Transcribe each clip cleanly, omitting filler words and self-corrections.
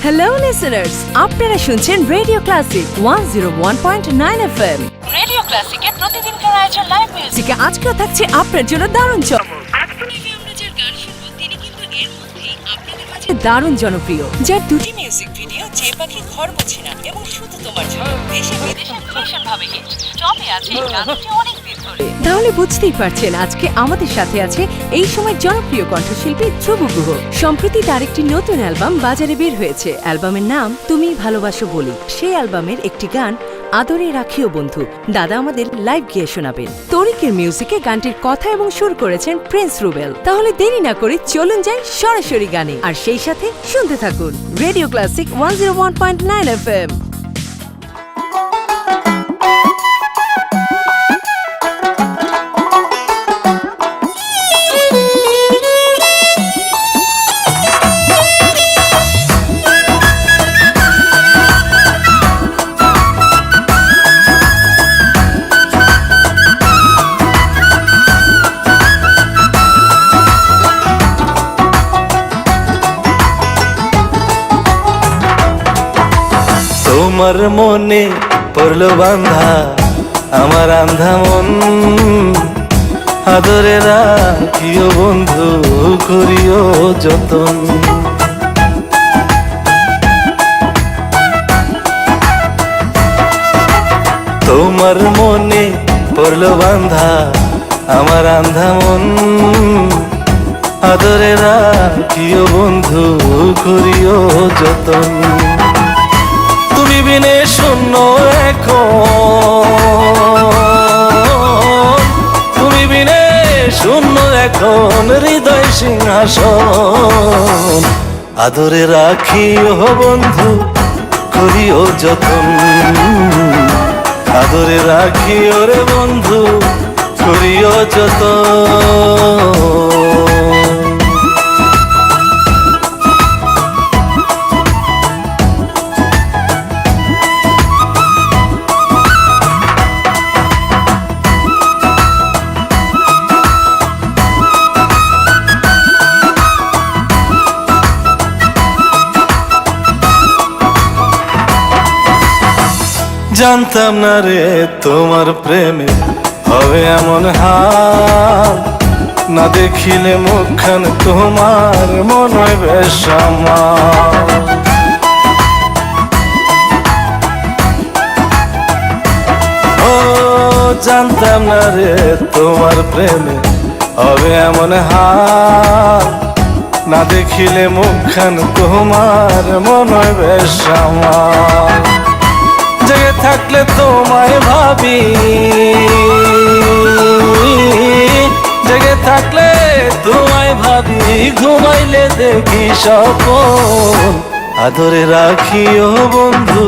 Hello listeners, আপনারা শুনছেন radio classic 101.9 FM। Radio ক্লাসিকের প্রতিদিনকার আয়োজন লাইভ মিউজিকে আজকেও থাকছে আপনার জন্য দারুণ চমক। আমরা যে গান শুনবো তিনি কিন্তু এর মধ্যেই আপনাদের মাঝে দারুণ জনপ্রিয়, যার দুটি মিউজিক ভিডিও যে পাখি ঘর মোছে না এবং শুধু তোমার জন্য দেশে বিদেশে ভীষণ ভাবে হিট টপে আছে এই গানটি অনেক দিন ধরে। তাহলে বুঝতেই পারছেন আজকে আমাদের সাথে আছে এই সময় জনপ্রিয় কণ্ঠশিল্পী ধ্রুব গুহ। সম্প্রতি তার একটি নতুন অ্যালবাম বাজারে বের হয়েছে। অ্যালবামের নাম তুমি ভালোবাসো বলি। সেই অ্যালবামের একটি গান আদরে রাখিও বন্ধু দাদা আমাদের লাইভ গিয়ে শোনাবেন। তরিকের মিউজিকে গানটির কথা এবং সুর করেছেন প্রিন্স রুবেল। তাহলে দেরি না করে চলুন যাই সরাসরি গানে, আর সেই সাথে শুনতে থাকুন রেডিও ক্লাসিক 101.9 FM। তোমার মনে পড়লো বান্ধা আমার আন্ধা মন, আদরে রাখিও বন্ধু করিও যতন। তোমার মনে পড়লো বান্ধা আমার আন্ধা মন, আদরে রাখিও বন্ধু করিও যতন। তুমি বিনে শূন্য এখন, তুমি বিনে শূন্য এখন হৃদয় সিংহাসন, আদরে রাখিও বন্ধু করিও যতন, আদরে রাখিও রে বন্ধু করিও যতন। জানতাম না রে তোমার প্রেমে হবে এমন হাল, না দেখিলে মুখখান তোমার মন হয় বেশ আমার। ও জানতাম না রে তোমার প্রেমে হবে এমন হাল, না দেখিলে মুখখান তোমার মন হয় বেশ আমার। জেগে থাকলে তোমায় ভাবি, জেগে থাকলে তোমায় ভাবি, ঘুমাইলে দেখি স্বপ্ন, আদরে রাখিও বন্ধু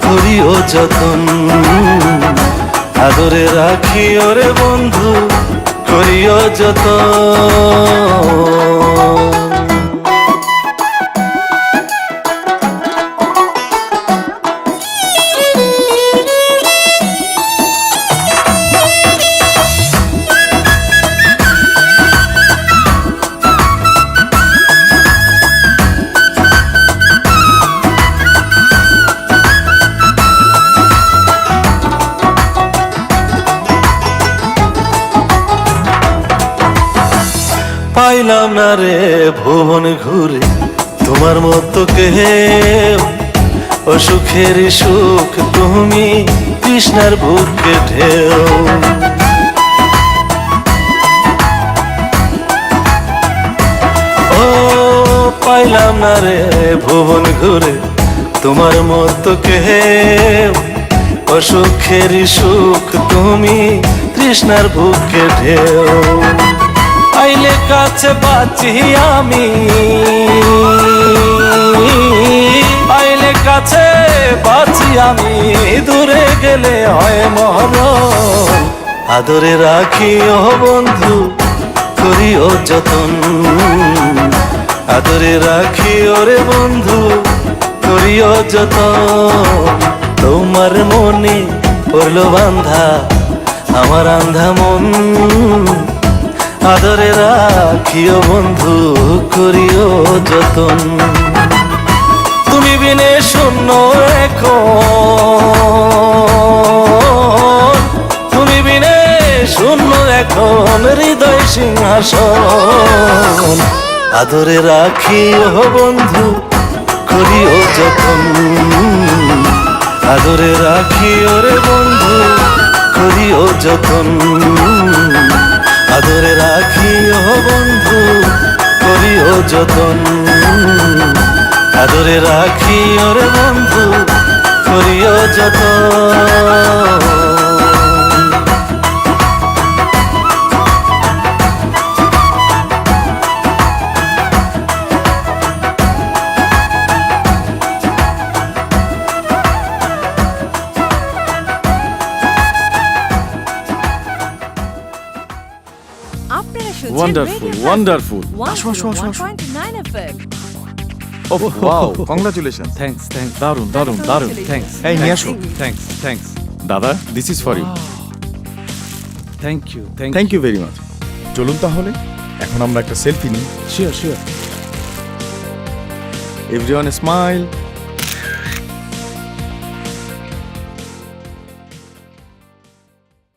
করিও যতন, আদরে রাখিও রে বন্ধু করিও যতন। পাইলাম না রে ভুবন ঘুরে তোমার মতো কেউ, ও সুখের সুখ তুমি কৃষ্ণার বুকে ঢেউ। ও পাইলাম না রে ভুবন ঘুরে তোমার মতো কেউ, ও সুখের সুখ তুমি কৃষ্ণার বুকে ঢেউ। আইলে কাছে বাঁচি আমি, আইলে কাছে বাঁচি আমি, দূরে গেলে হয় মরণ, আদরে রাখিও বন্ধু করিও যতন, আদরে রাখিও রে বন্ধু করিও যতন। তোমার মনে পড়লো বান্ধা আমার আন্ধা মন, আদরে রাখিও বন্ধু করিও যতন। বিনে শূন্য এখন, তুমি বিনে শূন্য এখন হৃদয় সিংহাসন। আদরে রাখি ও বন্ধু করিও যতন, আদরে রাখি ওরে বন্ধু করিও যতন, আদরে রাখি ও বন্ধু করিও যতন, আদরে রাখি ওরে বন্ধু করিও যতন। আপনারা শুনছেন Wonderful, Radio wonderful. Plus আসো, আসো, আসো, আসো। 101.9 FM Oh, wow, congratulations. Thanks thanks দারুন, দারুন, দারুন। থ্যাঙ্কস এই নিয়ে আসো। থ্যাঙ্কস থ্যাঙ্কস দাদা, this is for you. Thank you Thank you very much. চলুন তাহলে এখন আমরা একটা সেলফি নিই। Sure sure Everyone smile.